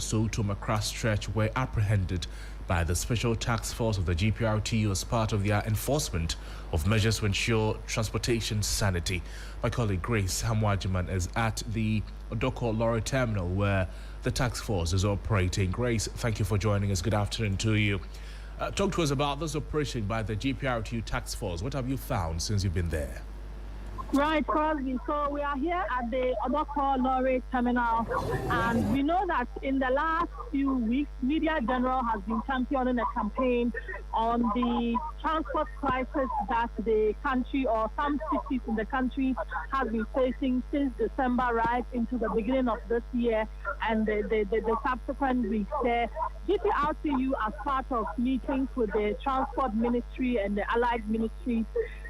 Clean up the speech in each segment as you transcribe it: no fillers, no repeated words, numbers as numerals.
Soto-Makra stretch were apprehended by the Special Task Force of the GPRTU as part of their enforcement of measures to ensure transportation sanity. My colleague Grace Hamwajiman is at the Odoko Lorry Terminal where the task force is operating. Grace, thank you for joining us. Good afternoon to you. Talk to us about this operation by the GPRTU task force. What have you found since you've been there? Right, Crosby. So we are here at the Odoko Lorry Terminal, and we know that in the last few weeks, Media General has been championing a campaign on the transport crisis that the country or some cities in the country has been facing since December right into the beginning of this year and the subsequent weeks. The GPRTU, as part of meetings with the Transport Ministry and the allied ministries,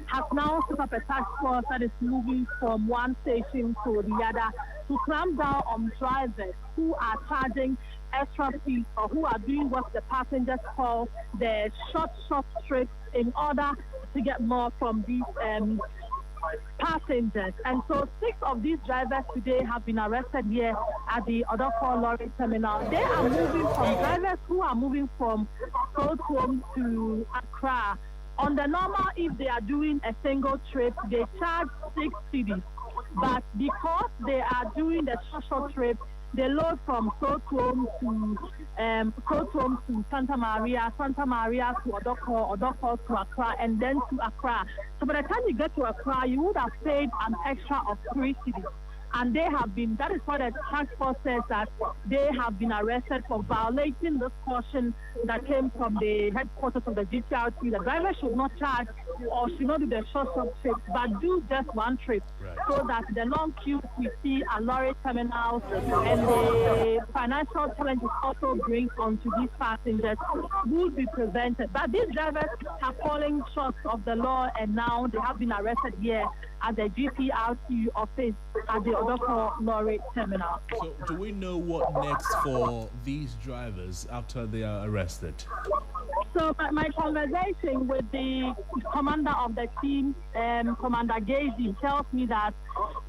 has now set up a task force that is moving from one station to the other to clamp down on drivers who are charging extra fees or who are doing what the passengers call the short trips in order to get more from these passengers. And so 6 of these drivers today have been arrested here at the Odoko Lorry Terminal. They are moving from drivers who are moving from Soto to Accra. On the normal, if they are doing a single trip, they charge 6 cedis. But because they are doing the short trip, they load from Soto to Santa Maria to Odoko, Odoko to Accra, and then to Accra. So by the time you get to Accra, you would have paid an extra of 3 cedis. And they have been, that is what the task force says, that they have been arrested for violating this caution that came from the headquarters of the GPRTU. The driver should not charge or should not do the short trip, but do just one trip, right, so that the long queues we see at lorry terminals and the financial challenges also brings onto these passengers will be prevented. But these drivers are falling short of the law, and now they have been arrested here at the GPRTU office at the Odoko Lorry Terminal. So do we know what next for these drivers after they are arrested? So my conversation with the commander of the team, Commander Gazy, tells me that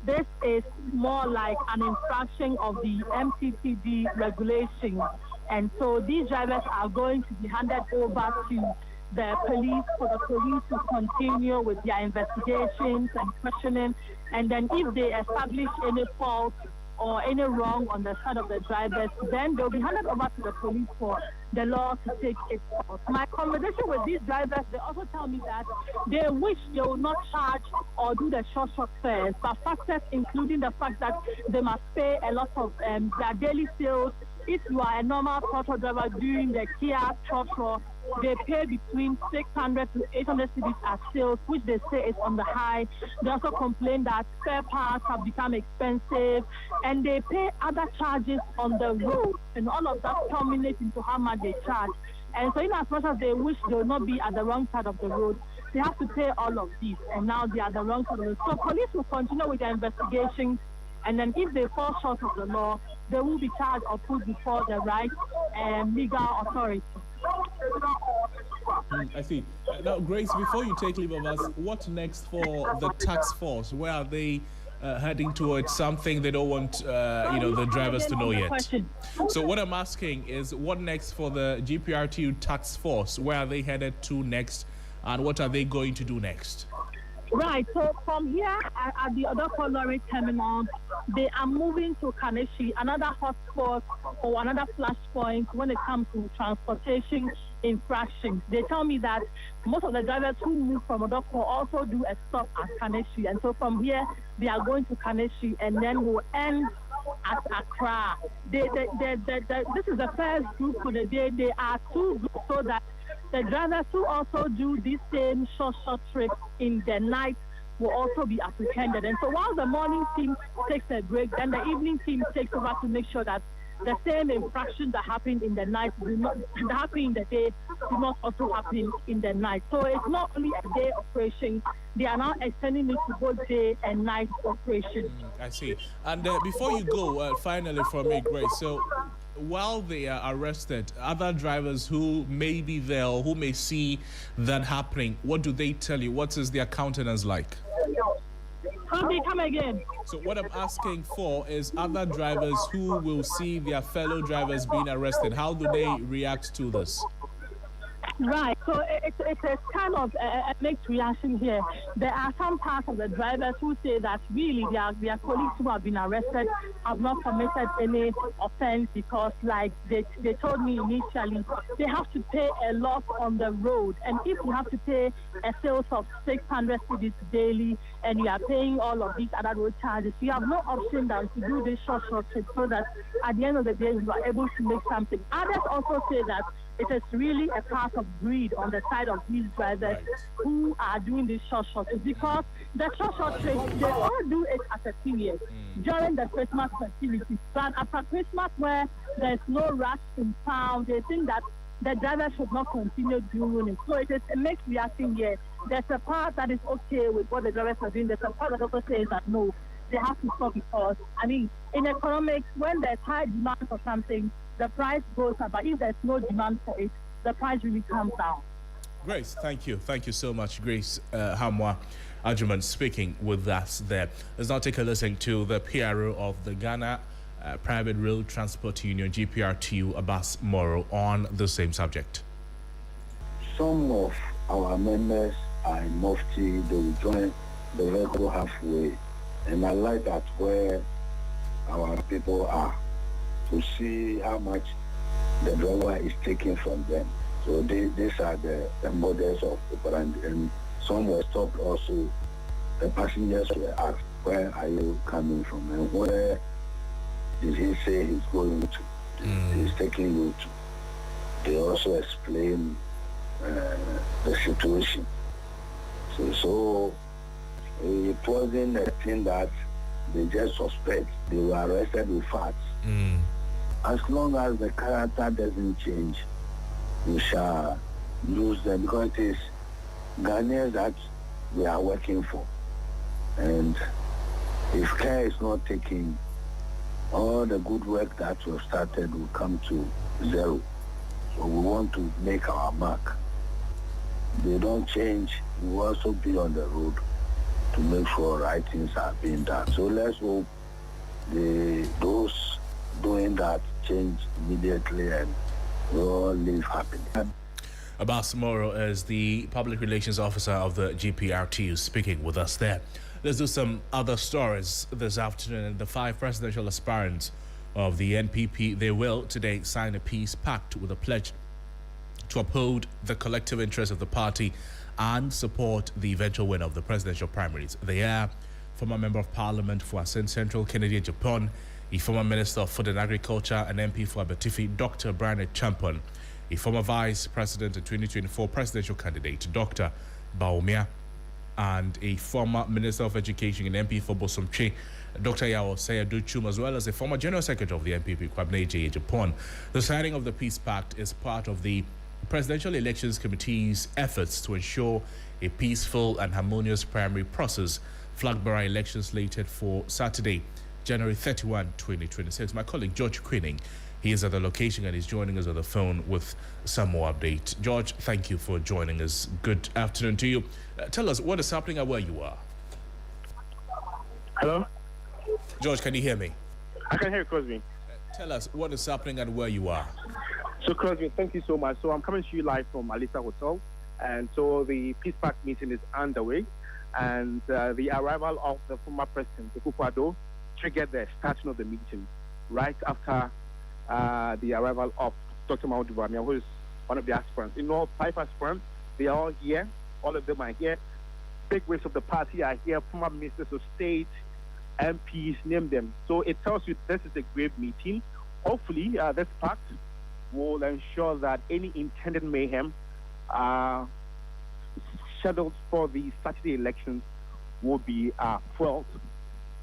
this is more like an infraction of the MCTD regulation. And so these drivers are going to be handed over to the police for the police to continue with their investigations and questioning. And then if they establish any fault or any wrong on the side of the drivers, then they'll be handed over to the police for the law to take its course. My conversation with these drivers, they also tell me that they wish they will not charge or do the short fares, but factors including the fact that they must pay a lot of their daily sales. If you are a normal auto driver doing the Kia Trotro, they pay between 600 to 800 cedis as sales, which they say is on the high. They also complain that spare parts have become expensive, and they pay other charges on the road, and all of that culminates into how much they charge. And so in as much as they wish they will not be at the wrong side of the road, they have to pay all of these, and now they are at the wrong side of the road. So police will continue with their investigations, and then if they fall short of the law, they will be charged or put before the right legal authority. I see. Now, Grace, before you take leave of us, what next for the task force? Where are they heading towards? Something they don't want, the drivers to know yet. So what I'm asking is, what next for the GPRTU task force? Where are they headed to next, and what are they going to do next? Right, so from here at the Odoko Lorry Terminal, they are moving to Kaneshie, another hotspot or another flashpoint when it comes to transportation infractions. They tell me that most of the drivers who move from Odoko also do a stop at Kaneshie. And so from here, they are going to Kaneshie and then will end at Accra. This is the first group for the day. There are 2 groups so that the drivers who also do this same short trip in the night will also be apprehended. And so while the morning team takes a break, then the evening team takes over to make sure that the same infractions that happen in the night will not happen in the day, do not also happen in the night. So it's not only a day operation, they are now extending it to both day and night operation. I see. And before you go, finally from me, Grace, so while they are arrested, other drivers who may be there or who may see that happening, what do they tell you? What is their countenance like? Sorry, come again. So what I'm asking for is other drivers who will see their fellow drivers being arrested. How do they react to this? Right, so it's a kind of a mixed reaction here. There are some parts of the drivers who say that really their colleagues who have been arrested have not committed any offense because, like they told me initially, they have to pay a lot on the road. And if you have to pay a sales of 600 cedis daily and you are paying all of these other road charges, you have no option than to do this short trip so that at the end of the day you are able to make something. Others also say that it is really a part of greed on the side of these drivers who are doing these short trips because the short trips, they all do it at a period during the Christmas festivities. But after Christmas, where there's no rush in town, they think that the drivers should not continue doing it. So it is a mixed reaction here. There's a part that is okay with what the drivers are doing. There's a part that also says that no, they have to stop because, I mean, in economics, when there's high demand for something, the price goes up, but if there's no demand for it, the price really comes down. Grace, thank you. Thank you so much, Grace Hamwa Ajuman, speaking with us there. Let's now take a listen to the PRO of the Ghana Private Rail Transport Union, GPRTU, Abbas Moro, on the same subject. Some of our members are in Mufti, they will join the vehicle halfway, and I like that where our people are, to see how much the driver is taking from them. So these are the models of the brand. And some were stopped also. The passengers were asked, where are you coming from and where did he say he's going to? He's taking you to. They also explain the situation. So it wasn't a thing that they just suspect. They were arrested with facts. As long as the character doesn't change, we shall lose them because it is Ghanaians that we are working for. And if care is not taken, all the good work that we've started will come to zero. So we want to make our mark. They don't change, we will also be on the road to make sure right things are being done. So let's hope those doing that change immediately and we all live happily. Abbas Moro is the Public Relations Officer of the GPRTU, speaking with us there. Let's do some other stories this afternoon. The 5 presidential aspirants of the NPP, they will today sign a peace pact with a pledge to uphold the collective interests of the party and support the eventual winner of the presidential primaries. They are former Member of Parliament for Asen Central, Kennedy Japan, a former Minister of Food and Agriculture and MP for Abetifi, Dr. Brian Champon, a former Vice President and 2024 presidential candidate, Dr. Baumia, and a former Minister of Education and MP for Bosomche, Dr. Yao Seyaduchum, as well as a former General Secretary of the NPP, Kwabena J. Japan. The signing of the Peace Pact is part of the Presidential Elections Committee's efforts to ensure a peaceful and harmonious primary process, flagged by elections slated for Saturday, January 31, 2026. My colleague George Quinning, he is at the location and is joining us on the phone with some more update. George, thank you for joining us. Good afternoon to you. Tell us what is happening and where you are. Hello? George, can you hear me? I can hear you, Crosby. Tell us what is happening and where you are. So, Crosby, thank you so much. So, I'm coming to you live from Alisa Hotel. And so, the Peace Pact meeting is underway. And the arrival of the former president, Akufo-Addo, triggered the starting of the meeting right after the arrival of Dr. Mahmoud Bawumia, who is one of the aspirants. In all, 5 aspirants, they are all here. All of them are here. Big wigs of the party are here. Former ministers of state, MPs, name them. So it tells you this is a great meeting. Hopefully, this pact will ensure that any intended mayhem scheduled for the Saturday elections will be quelled.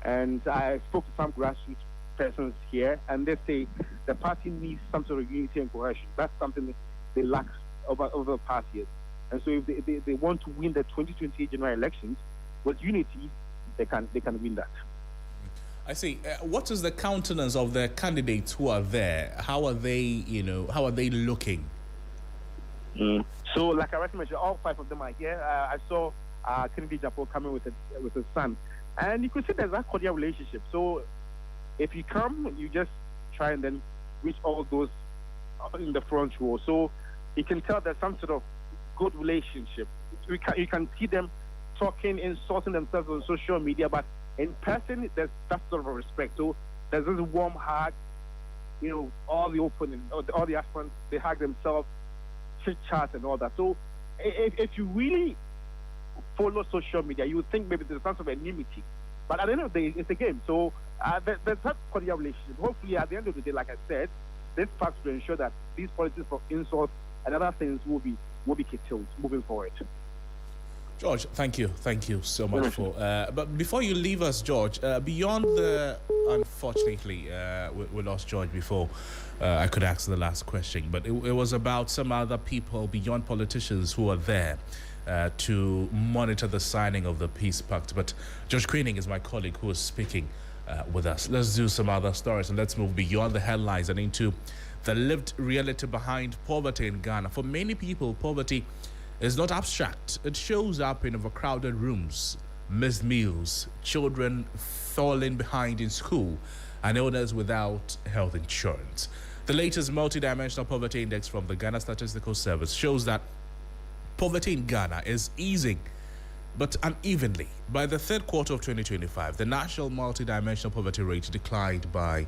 And I spoke to some grassroots persons here, and they say the party needs some sort of unity and cohesion. That's something they lack over the past years. And so if they want to win the 2028 general elections with unity, they can win that. I see. What is the countenance of the candidates who are there? How are they, how are they looking? So, like I mentioned, all 5 of them are here. I saw Kennedy Japo coming with his son. And you could see there's that cordial relationship. So if you come, you just try and then reach all those in the front row. So you can tell there's some sort of good relationship. You can see them talking, insulting themselves on social media, but in person, there's that sort of a respect. So there's this warm hug, all the opening, all the aspirants, they hug themselves, chit chat and all that. So if you really follow social media, you would think maybe there's some sort of enmity. But at the end of the day, it's a game. So there's that cordial relationship. Hopefully, at the end of the day, like I said, this fact will ensure that these policies for insults and other things will be curtailed moving forward. George, thank you so much for. But before you leave us, George, beyond the unfortunately we lost George before I could ask the last question, but it was about some other people beyond politicians who are there to monitor the signing of the peace pact. But George Queening is my colleague who is speaking with us. Let's do some other stories and let's move beyond the headlines and into the lived reality behind poverty in Ghana. For many people, poverty is not abstract. It shows up in overcrowded rooms, missed meals, children falling behind in school, and others without health insurance. The latest multidimensional poverty index from the Ghana Statistical Service shows that poverty in Ghana is easing, but unevenly. By the third quarter of 2025, the national multidimensional poverty rate declined to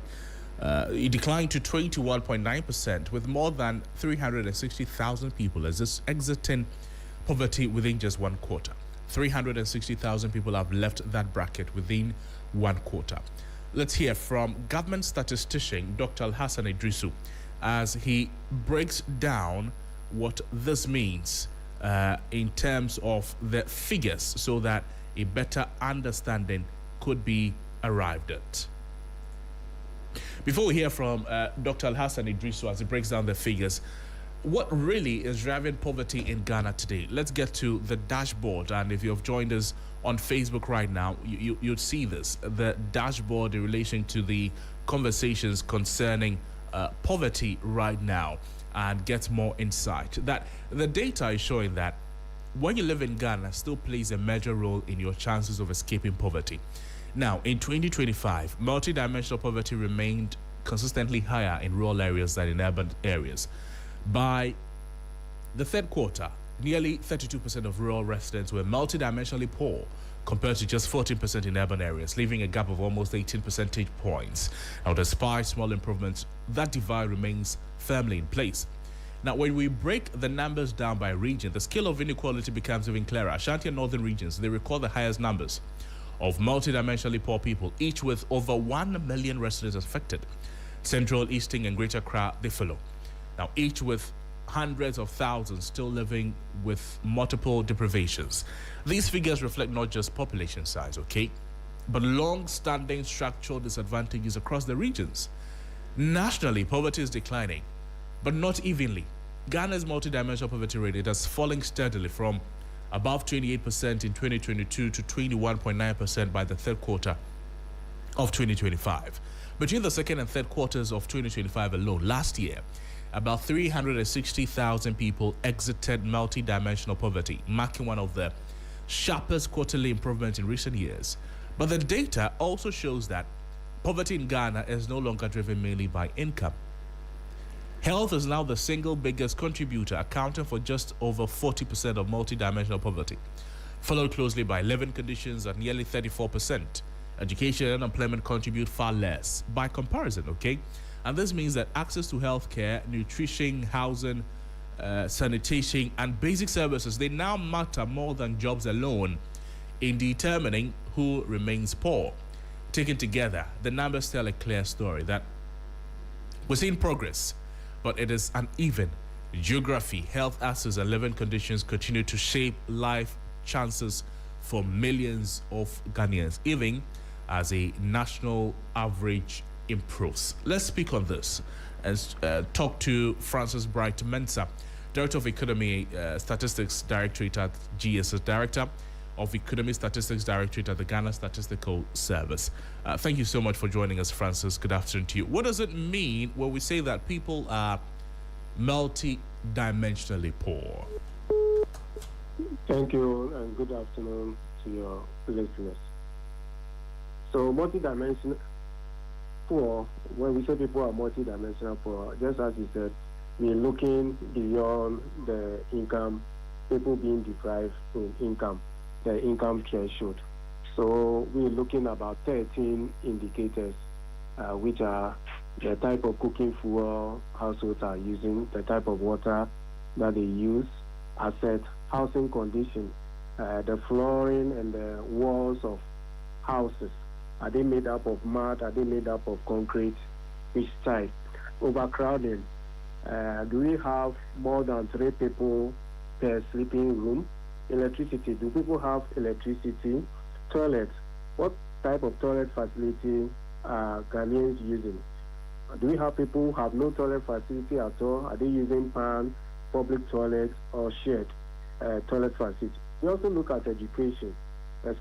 21.9%, with more than 360,000 people exiting poverty within just 1 quarter. 360,000 people have left that bracket within 1 quarter. Let's hear from government statistician Dr. Hassan Idrisu as he breaks down what this means in terms of the figures so that a better understanding could be arrived at. Before we hear from Dr. Hassan Idrisu as he breaks down the figures, what really is driving poverty in Ghana today? Let's get to the dashboard. And if you have joined us on Facebook right now, you'd see this, the dashboard in relation to the conversations concerning poverty right now, and get more insight. That the data is showing that when you live in Ghana still plays a major role in your chances of escaping poverty. Now, in 2025, multidimensional poverty remained consistently higher in rural areas than in urban areas. By the third quarter, nearly 32% of rural residents were multidimensionally poor, compared to just 14% in urban areas, leaving a gap of almost 18 percentage points. Now, despite small improvements, that divide remains firmly in place. Now, when we break the numbers down by region, the scale of inequality becomes even clearer. Ashanti and northern regions, they record the highest numbers of multidimensionally poor people, each with over 1 million residents affected. Central, Eastern, and Greater Accra, they follow. Now, each with hundreds of thousands still living with multiple deprivations. These figures reflect not just population size, okay, but long-standing structural disadvantages across the regions. Nationally, poverty is declining, but not evenly. Ghana's multidimensional poverty rate is falling steadily from above 28% in 2022 to 21.9% by the third quarter of 2025. Between the second and third quarters of 2025 alone, last year, about 360,000 people exited multidimensional poverty, marking one of the sharpest quarterly improvements in recent years. But the data also shows that poverty in Ghana is no longer driven mainly by income. Health is now the single biggest contributor, accounting for just over 40% of multidimensional poverty, followed closely by living conditions at nearly 34%. Education and employment contribute far less by comparison, okay? And this means that access to healthcare, nutrition, housing, sanitation, and basic services, they now matter more than jobs alone in determining who remains poor. Taken together, the numbers tell a clear story that we're seeing progress, but it is uneven. Geography, health access, and living conditions continue to shape life chances for millions of Ghanaians, even as a national average improves. Let's speak on this and talk to Francis Bright Mensah, Director of Economy Statistics Directorate at GSS, Director of Economy Statistics Directorate at the Ghana Statistical Service. Thank you so much for joining us, Francis. Good afternoon to you. What does it mean when we say that people are multi-dimensionally poor? Thank you, and good afternoon to your listeners. So multidimensional poor, when we say people are multidimensional poor, just as you said, we're looking beyond the income, people being deprived in income, the income threshold. So we're looking about 13 indicators, which are the type of cooking fuel households are using, the type of water that they use, asset, housing condition, the flooring and the walls of houses. Are they made up of mud? Are they made up of concrete? Which type? Overcrowding. Do we have more than 3 people per sleeping room? Electricity. Do people have electricity? Toilets. What type of toilet facility are Ghanaians using? Do we have people who have no toilet facility at all? Are they using pan, public toilets, or shared toilet facility? We also look at education,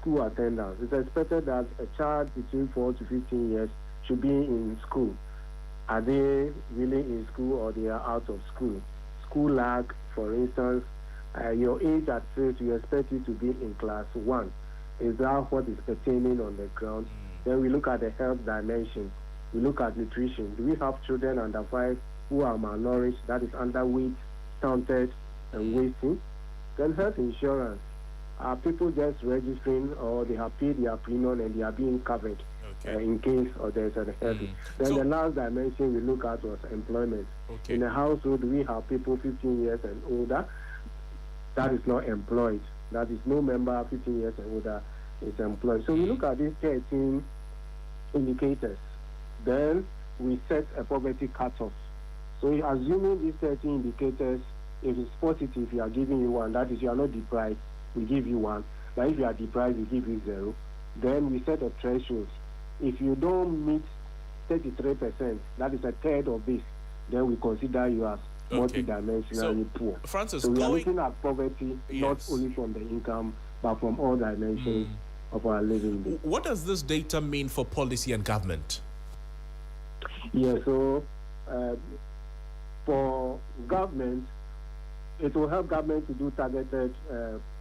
school attendance. It's expected that a child between 4 to 15 years should be in school. Are they really in school or they are out of school? School lag, for instance, your age at 6, we expect you to be in class 1. Is that what is pertaining on the ground? Then we look at the health dimension. We look at nutrition. Do we have children under 5 who are malnourished, that is underweight, stunted, and wasting? Then health insurance. Are people just registering or they have paid their premium and they are being covered in case or there's a health? Then the last dimension we look at was employment. In a household, we have people 15 years and older that is not employed. That is no member 15 years and older is employed. So we look at these 13 indicators. Then we set a poverty cutoff. So assuming these 13 indicators, if it's positive, we are giving you 1. That is, you are not deprived, we give you 1. But if you are deprived, we give you 0. Then we set a threshold. If you don't meet 33%, that is a third of this, then we consider you as multidimensionally poor. Francis, so we are looking at poverty not only from the income, but from all dimensions of our living. What does this data mean for policy and government? Yeah, so for government, it will help government to do targeted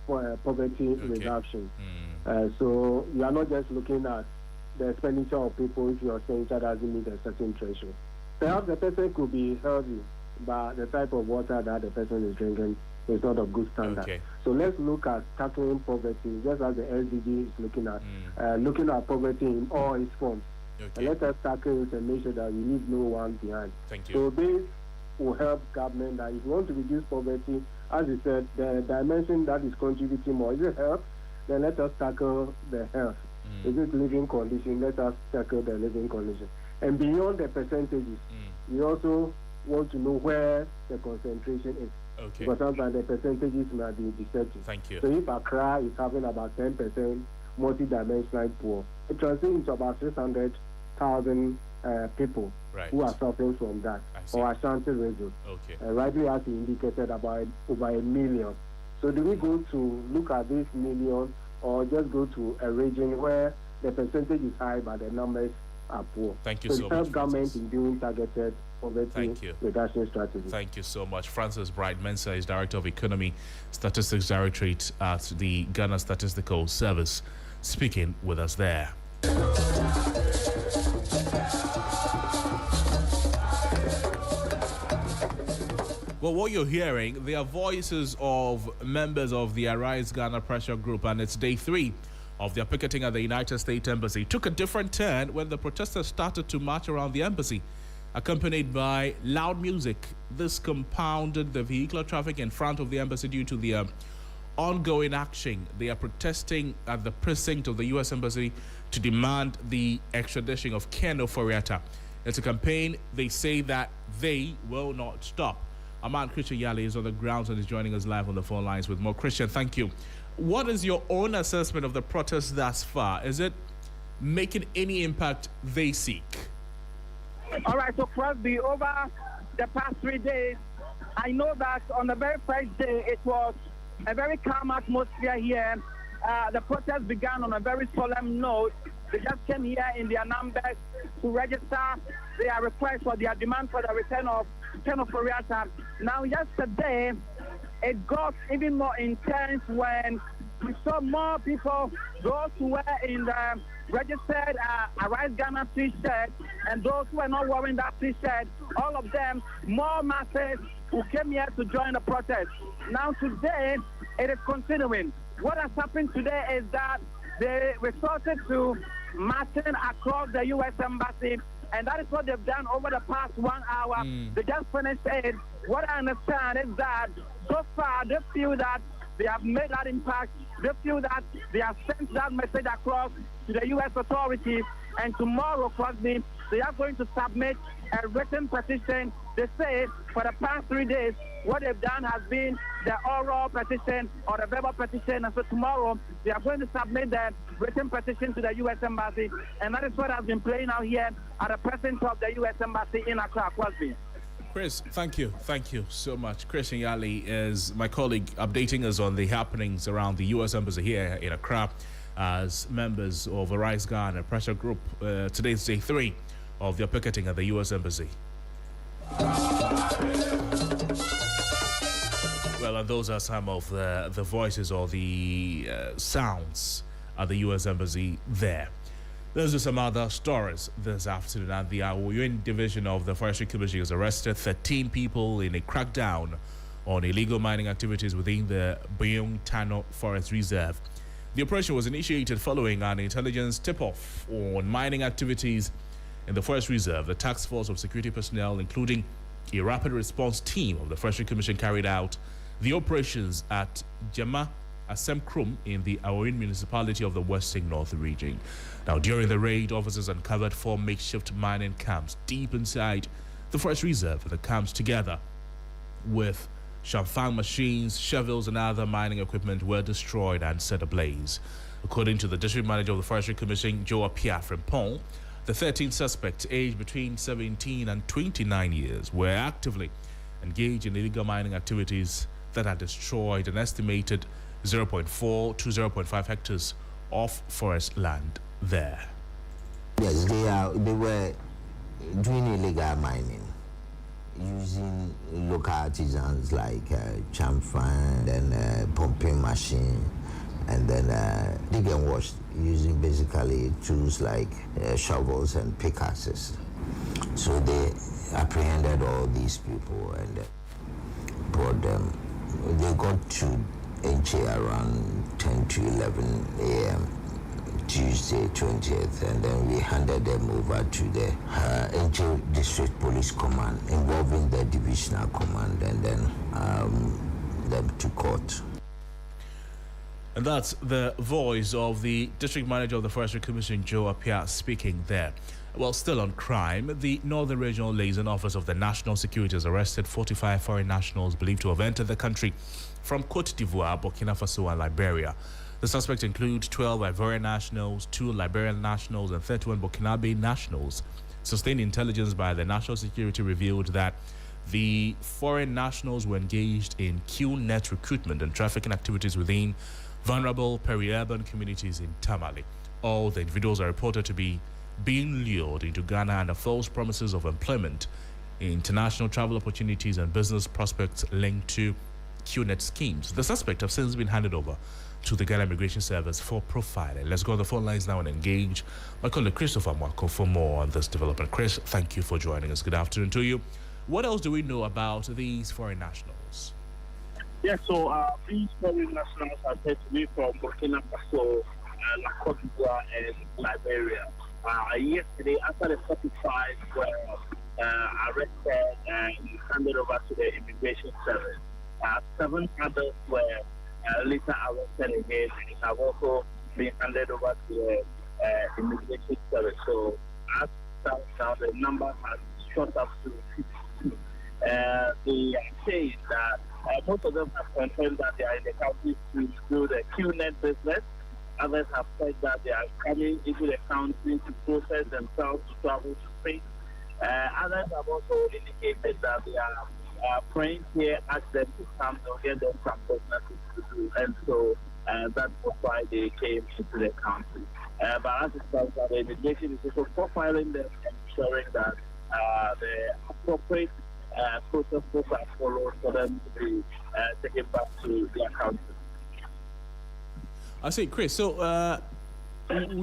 poverty reduction. So you are not just looking at the expenditure of people if your expenditure doesn't meet a certain threshold. Perhaps the person could be healthy, but the type of water that the person is drinking is not of good standard. So let's look at tackling poverty, just as the SDG is looking at poverty in all its forms. And let us tackle it and make sure that we leave no one behind. Thank you. So this will help government that if you want to reduce poverty, as you said, the dimension that is contributing more, is it health? Then let us tackle the health. Is it living condition? Let us tackle the living condition. And beyond the percentages, we also want to know where the concentration is. Because sometimes the percentages might be deceptive. Thank you. So if Accra is having about 10% multidimensional poor, it translates into about 600,000 people who are suffering from that, or Ashanti region. Rightly as you indicated, about over 1 million. So do we go to look at this million or just go to a region where the percentage is high but the numbers are poor? Thank you so much, help government in doing targeted poverty reduction strategies. Thank you so much. Francis Bright Mensah is Director of Economy Statistics Directorate at the Ghana Statistical Service, speaking with us there. Well, what you're hearing, they are voices of members of the Arise Ghana Pressure Group, and it's day 3 of their picketing at the United States Embassy. It took a different turn when the protesters started to march around the embassy, accompanied by loud music. This compounded the vehicular traffic in front of the embassy due to the ongoing action. They are protesting at the precinct of the U.S. Embassy to demand the extradition of Ken Oforiatta. It's a campaign they say that they will not stop. Our man Christian Yale is on the ground and is joining us live on the phone lines with more. Christian, thank you. What is your own assessment of the protest thus far? Is it making any impact they seek? All right, so Crosby, over the past 3 days, I know that on the very first day, it was a very calm atmosphere here. The protest began on a very solemn note. They just came here in their numbers to register their request for their demand for the return of Ken Oforiatta. Now, yesterday, it got even more intense when we saw more people, those who were in the registered Arise Ghana t-shirt and those who were not wearing that t-shirt, all of them, more masses who came here to join the protest. Now today, it is continuing. What has happened today is that they resorted to marching across the U.S. Embassy, and that is what they've done over the past 1 hour. They just finished it. What I understand is that so far they feel that they have made that impact. They feel that they have sent that message across to the U.S. authorities, and tomorrow, Crosby, they are going to submit a written petition. They say for the past 3 days, what they've done has been the oral petition or the verbal petition, and so tomorrow they are going to submit the written petition to the U.S. Embassy, and that is what has been playing out here at the presence of the U.S. Embassy in Accra, Crosby. Chris, thank you so much. Chris Nyali is my colleague updating us on the happenings around the U.S. Embassy here in Accra as members of the Rise Ghana pressure group. Today's day 3 of their picketing at the U.S. Embassy. Well, and those are some of the voices or the sounds at the U.S. Embassy there. There's some other stories this afternoon, and the Awoyun division of the Forestry Commission has arrested 13 people in a crackdown on illegal mining activities within the Byung Tano Forest Reserve. The operation was initiated following an intelligence tip-off on mining activities in the Forest Reserve. The task force of security personnel, including a rapid response team of the Forestry Commission, carried out the operations at Jama Asem Krum in the Awoyun municipality of the Western North region. Now, during the raid, officers uncovered 4 makeshift mining camps deep inside the Forest Reserve. The camps, together with Shamfang machines, shovels, and other mining equipment, were destroyed and set ablaze. According to the district manager of the Forestry Commission, Joe Apia Frimpong, the 13 suspects, aged between 17 and 29 years, were actively engaged in illegal mining activities that had destroyed an estimated 0.4 to 0.5 hectares of forest land there. Yes, they were doing illegal mining using local artisans like chamfan, then pumping machine, and then dig and wash using basically tools like shovels and pickaxes. So they apprehended all these people and brought them. They got to NJ around 10 to 11 a.m. Tuesday 20th, and then we handed them over to the NJ District Police Command, involving the Divisional Command, and then them to court. And that's the voice of the District Manager of the Forestry Commission, Joe Apia, speaking there. Well, still on crime, the Northern Regional Liaison Office of the National Security has arrested 45 foreign nationals believed to have entered the country from Cote d'Ivoire, Burkina Faso, and Liberia. The suspects include 12 Ivorian nationals, 2 Liberian nationals, and 31 Burkinabe nationals. Sustained intelligence by the National Security revealed that the foreign nationals were engaged in QNet recruitment and trafficking activities within vulnerable peri-urban communities in Tamale. All the individuals are reported to be being lured into Ghana under false promises of employment, international travel opportunities, and business prospects linked to QNet schemes. The suspects have since been handed over to the Ghana Immigration Service for profiling. Let's go on the phone lines now and engage my colleague Christopher Marco for more on this development. Chris, thank you for joining us. Good afternoon to you. What else do we know about these foreign nationals? Yes, so these foreign nationals are said to be from Burkina Faso, Cote d'Ivoire, and Liberia. Yesterday, after the 45 were arrested and handed over to the Immigration Service, 7 others were later arrested again and have also been handed over to the Immigration Service. So, as now, the number has shot up to 52. They are saying that most of them have confirmed that they are in the country to do the QNet business. Others have said that they are coming into the country to process themselves to travel to Spain. Others have also indicated that they are friends here ask them to come to get them some businesses to do. And so that's why they came into the country. But as it stands, the immigration is also profiling them and ensuring that the appropriate processes are followed for them to be taken back to their country. I say, Chris, so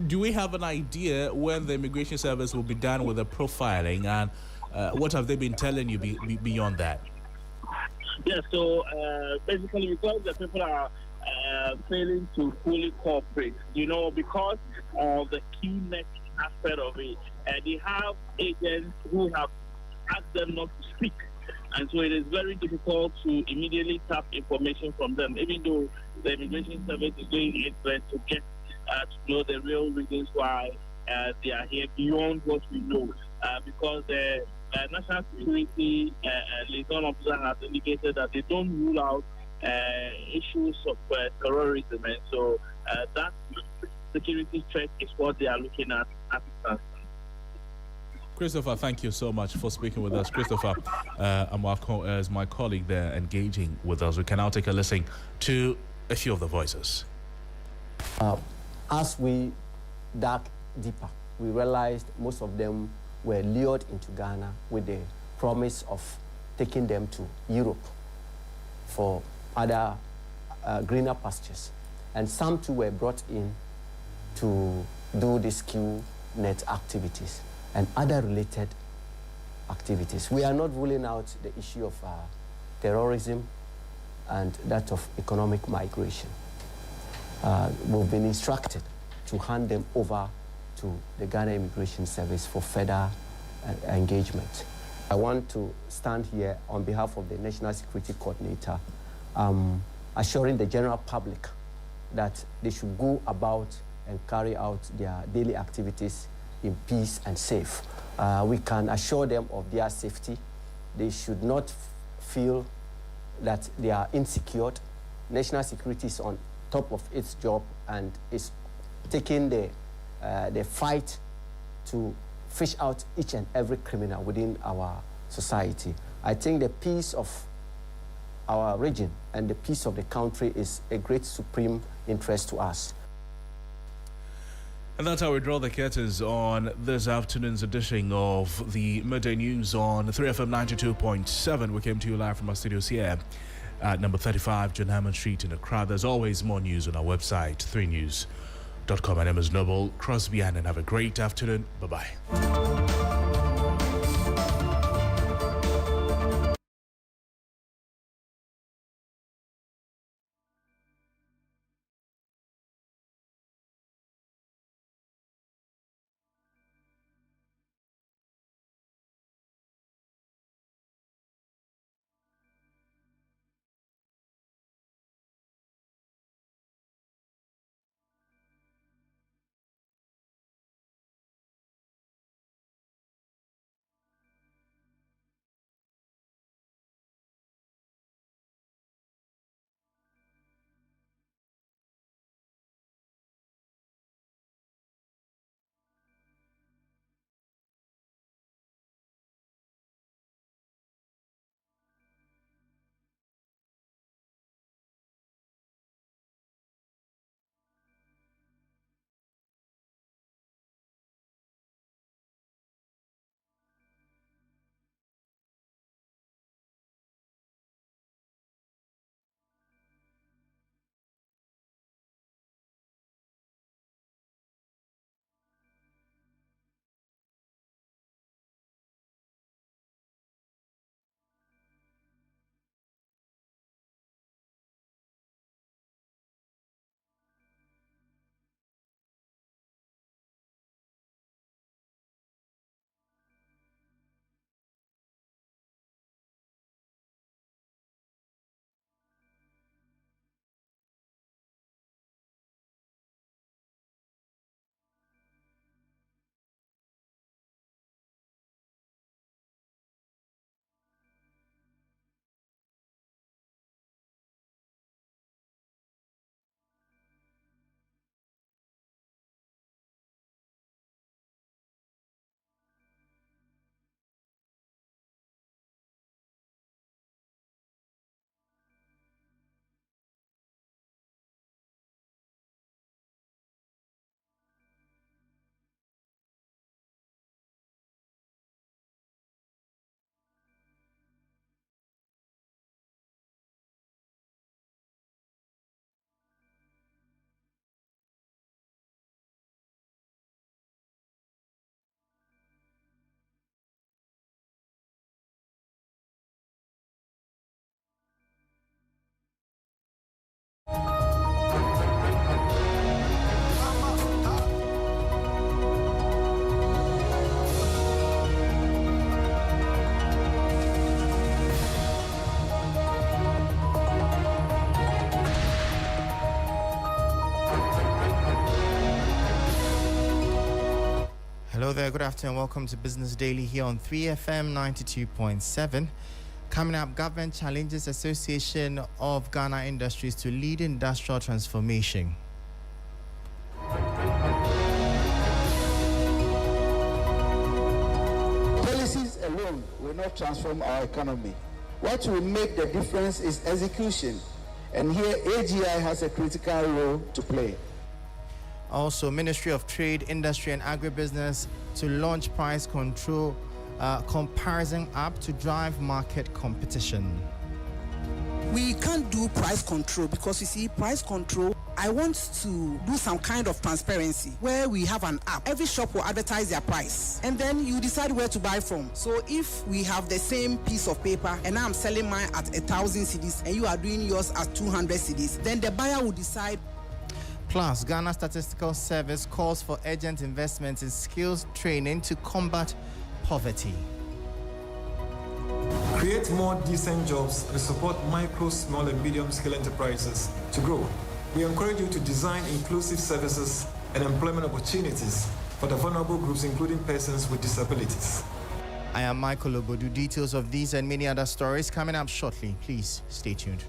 do we have an idea when the immigration service will be done with the profiling, and what have they been telling you beyond that? Yeah, so basically because the people are failing to fully cooperate, because of the keenness aspect of it, they have agents who have asked them not to speak. And so it is very difficult to immediately tap information from them, even though the immigration service is doing its best to get to know the real reasons why they are here beyond what we know. Because the National Security liaison officer has indicated that they don't rule out issues of terrorism. And so that security threat is what they are looking at this time. Christopher, thank you so much for speaking with us. Christopher is my colleague there engaging with us. We can now take a listen to a few of the voices. As we dug deeper, we realized most of them were lured into Ghana with the promise of taking them to Europe for other greener pastures. And some too were brought in to do the skill net activities and other related activities. We are not ruling out the issue of terrorism and that of economic migration. We've been instructed to hand them over to the Ghana Immigration Service for further engagement. I want to stand here on behalf of the National Security Coordinator, assuring the general public that they should go about and carry out their daily activities in peace and safe. We can assure them of their safety. They should not feel that they are insecure. National security is on top of its job and is taking the fight to fish out each and every criminal within our society. I think the peace of our region and the peace of the country is a great supreme interest to us. And that's how we draw the curtains on this afternoon's edition of the Midday News on 3FM 92.7. We came to you live from our studios here at number 35 John Hammond Street in Accra. There's always more news on our website, 3news.com. My name is Noble Crosby Annan. Have a great afternoon. Bye-bye. there, good afternoon. Welcome to Business Daily here on 3FM 92.7. Coming up, government challenges Association of Ghana Industries to lead industrial transformation. Policies alone will not transform our economy. What will make the difference is execution. And here AGI has a critical role to play. Also, Ministry of Trade, Industry and Agribusiness to launch price control comparison app to drive market competition. We can't do price control because you see, price control, I want to do some kind of transparency where we have an app. Every shop will advertise their price and then you decide where to buy from. So if we have the same piece of paper and I'm selling mine at 1,000 cedis and you are doing yours at 200 cedis, then the buyer will decide. Plus, Ghana Statistical Service calls for urgent investments in skills training to combat poverty. Create more decent jobs and support micro, small and medium-scale enterprises to grow. We encourage you to design inclusive services and employment opportunities for the vulnerable groups, including persons with disabilities. I am Michael Obodu. Details of these and many other stories coming up shortly. Please stay tuned.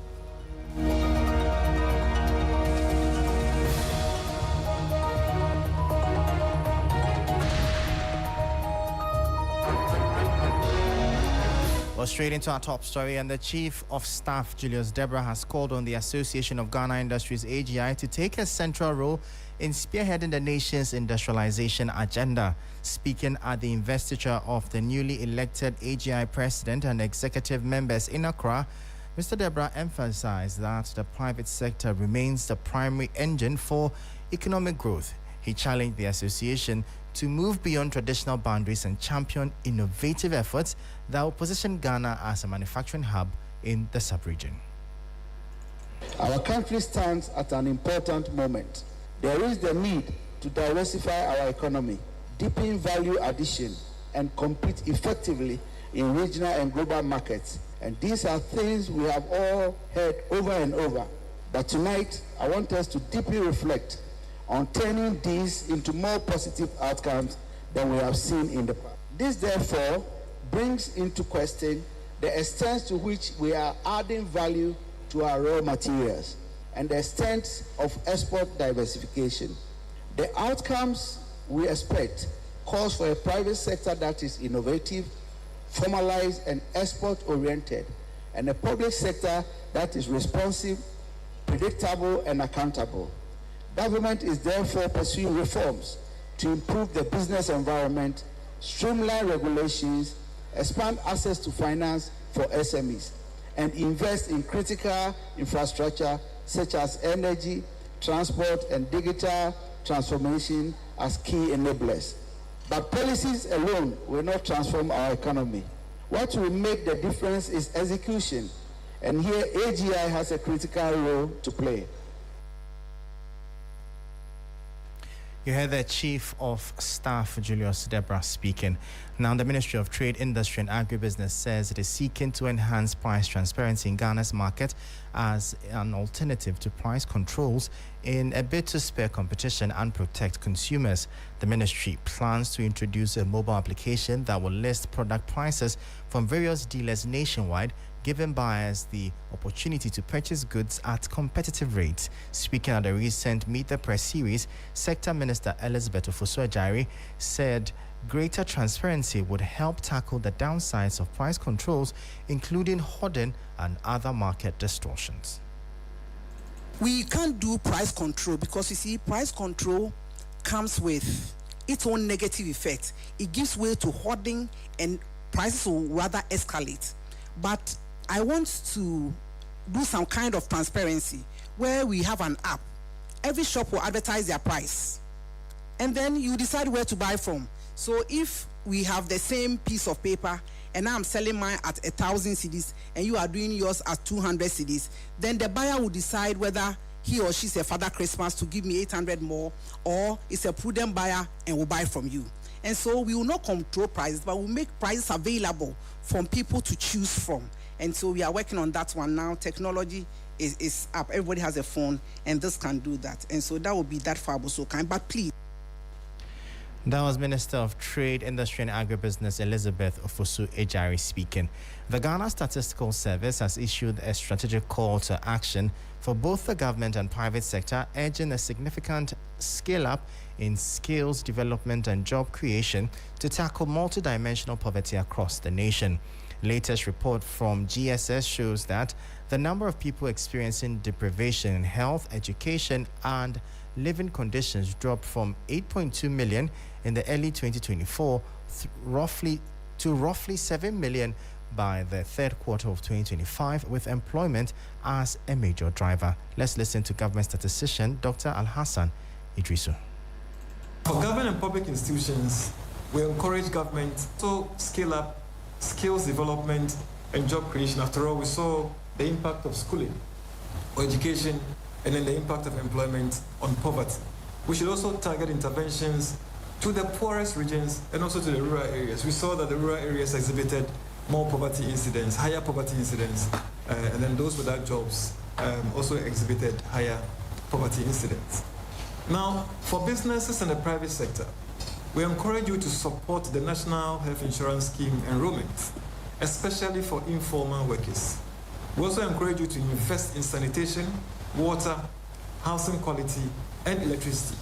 Straight into our top story, and the Chief of Staff, Julius Deborah, has called on the Association of Ghana Industries, AGI, to take a central role in spearheading the nation's industrialization agenda. Speaking at the investiture of the newly elected AGI president and executive members in Accra, Mr. Deborah emphasized that the private sector remains the primary engine for economic growth. He challenged the association to move beyond traditional boundaries and champion innovative efforts that will position Ghana as a manufacturing hub in the sub-region. Our country stands at an important moment. There is the need to diversify our economy, deepen value addition, and compete effectively in regional and global markets. And these are things we have all heard over and over. But tonight, I want us to deeply reflect on turning these into more positive outcomes than we have seen in the past. This, therefore, brings into question the extent to which we are adding value to our raw materials and the extent of export diversification. The outcomes we expect calls for a private sector that is innovative, formalized and export-oriented, and a public sector that is responsive, predictable and accountable. Government is therefore pursuing reforms to improve the business environment, streamline regulations, expand access to finance for SMEs, and invest in critical infrastructure such as energy, transport, and digital transformation as key enablers. But policies alone will not transform our economy. What will make the difference is execution, and here AGI has a critical role to play. You heard the Chief of Staff, Julius Deborah, speaking. Now, the Ministry of Trade, Industry and Agribusiness says it is seeking to enhance price transparency in Ghana's market as an alternative to price controls in a bid to spur competition and protect consumers. The ministry plans to introduce a mobile application that will list product prices from various dealers nationwide, giving buyers the opportunity to purchase goods at competitive rates. Speaking at the recent Meet the Press series, Sector Minister Elizabeth Ofosu-Adjare said greater transparency would help tackle the downsides of price controls, including hoarding and other market distortions. We can't do price control because you see, price control comes with its own negative effect. It gives way to hoarding and prices will rather escalate. But I want to do some kind of transparency where we have an app. Every shop will advertise their price and then you decide where to buy from. So if we have the same piece of paper and I'm selling mine at 1,000 cedis and you are doing yours at 200 cedis, then the buyer will decide whether he or she is a Father Christmas to give me 800 more, or is a prudent buyer and will buy from you. And so we will not control prices, but we'll make prices available for people to choose from. And so we are working on that one now. Technology is up. Everybody has a phone and this can do that. And so that will be that far so kind. But please. That was Minister of Trade, Industry and Agribusiness Elizabeth Ofosu Ejari speaking. The Ghana Statistical Service has issued a strategic call to action for both the government and private sector, urging a significant scale-up in skills development and job creation to tackle multidimensional poverty across the nation. Latest report from GSS shows that the number of people experiencing deprivation in health, education, and living conditions dropped from 8.2 million in the early 2024 to roughly 7 million by the third quarter of 2025, with employment as a major driver. Let's listen to government statistician Dr. Al-Hassan Idrisu. For government and public institutions, we encourage government to scale up skills development and job creation. After all, we saw the impact of schooling or education and then the impact of employment on poverty. We should also target interventions to the poorest regions and also to the rural areas. We saw that the rural areas exhibited more poverty incidents, higher poverty incidents, and then those without jobs also exhibited higher poverty incidents. Now, for businesses and the private sector, we encourage you to support the National Health Insurance Scheme enrollment, especially for informal workers. We also encourage you to invest in sanitation, water, housing quality, and electricity.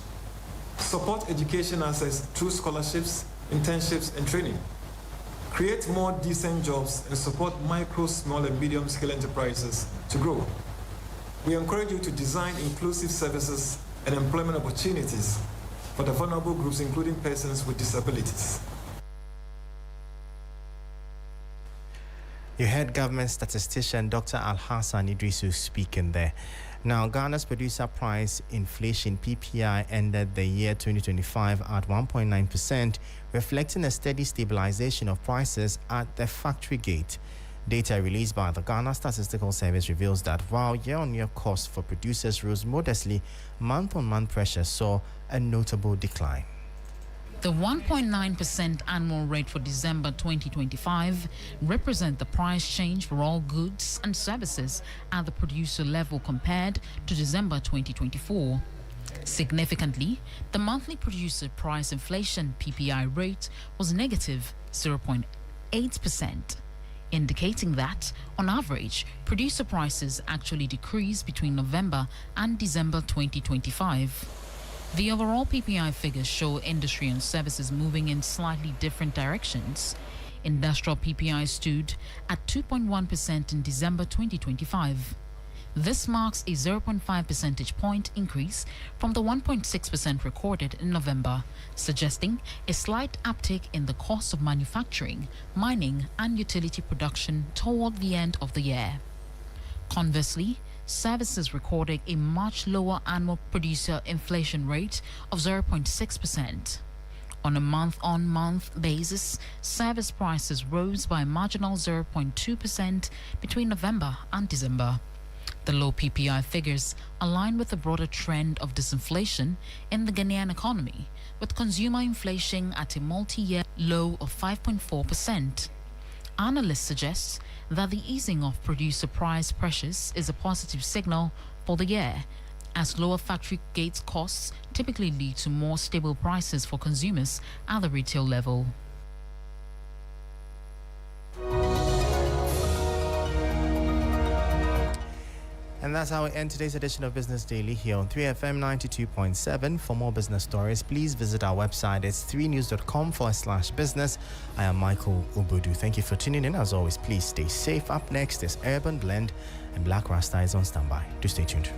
Support education access through scholarships, internships, and training. Create more decent jobs and support micro, small, and medium-scale enterprises to grow. We encourage you to design inclusive services and employment opportunities for the vulnerable groups, including persons with disabilities. You heard government statistician Dr. Al-Hassan Idrisu speaking there. Now, Ghana's producer price inflation PPI ended the year 2025 at 1.9%, reflecting a steady stabilization of prices at the factory gate. Data released by the Ghana Statistical Service reveals that while year-on-year costs for producers rose modestly, month-on-month pressure saw a notable decline. The 1.9% annual rate for December 2025 represents the price change for all goods and services at the producer level compared to December 2024. Significantly, the monthly producer price inflation PPI rate was negative 0.8%, indicating that, on average, producer prices actually decreased between November and December 2025. The overall PPI figures show industry and services moving in slightly different directions. Industrial PPI stood at 2.1% in December 2025. This marks a 0.5 percentage point increase from the 1.6% recorded in November, suggesting a slight uptick in the cost of manufacturing, mining, and utility production toward the end of the year. Conversely, services recorded a much lower annual producer inflation rate of 0.6%. On a month-on-month basis, service prices rose by a marginal 0.2% between November and December. The low PPI figures align with the broader trend of disinflation in the Ghanaian economy, with consumer inflation at a multi-year low of 5.4%. Analysts suggest that the easing of producer price pressures is a positive signal for the year, as lower factory gate costs typically lead to more stable prices for consumers at the retail level. And that's how we end today's edition of Business Daily here on 3FM 92.7. For more business stories, please visit our website. It's 3news.com/business. I am Michael Ubudu. Thank you for tuning in. As always, please stay safe. Up next is Urban Blend, and Black Rasta is on standby. Do stay tuned.